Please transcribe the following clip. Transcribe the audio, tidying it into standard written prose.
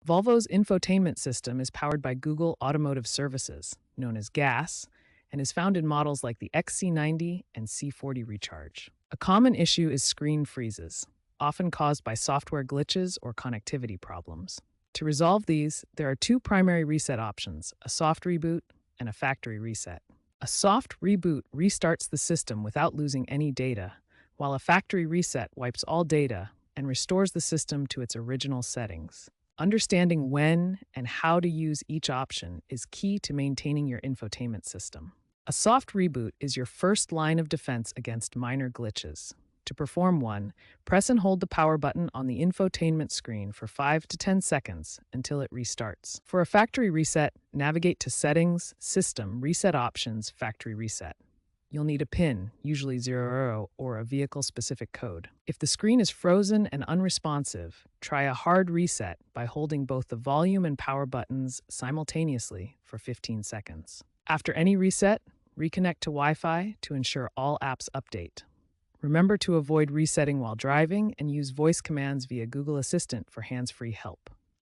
Volvo's infotainment system is powered by Google Automotive Services, known as GAS, and is found in models like the XC90 and C40 Recharge. A common issue is screen freezes, often caused by software glitches or connectivity problems. To resolve these, there are two primary reset options, a soft reboot and a factory reset. A soft reboot restarts the system without losing any data, while a factory reset wipes all data and restores the system to its original settings. Understanding when and how to use each option is key to maintaining your infotainment system. A soft reboot is your first line of defense against minor glitches. To perform one, press and hold the power button on the infotainment screen for 5 to 10 seconds until it restarts. For a factory reset, navigate to Settings, System, Reset Options, Factory Reset. You'll need a PIN, usually 00, or a vehicle-specific code. If the screen is frozen and unresponsive, try a hard reset by holding both the volume and power buttons simultaneously for 15 seconds. After any reset, reconnect to Wi-Fi to ensure all apps update. Remember to avoid resetting while driving and use voice commands via Google Assistant for hands-free help.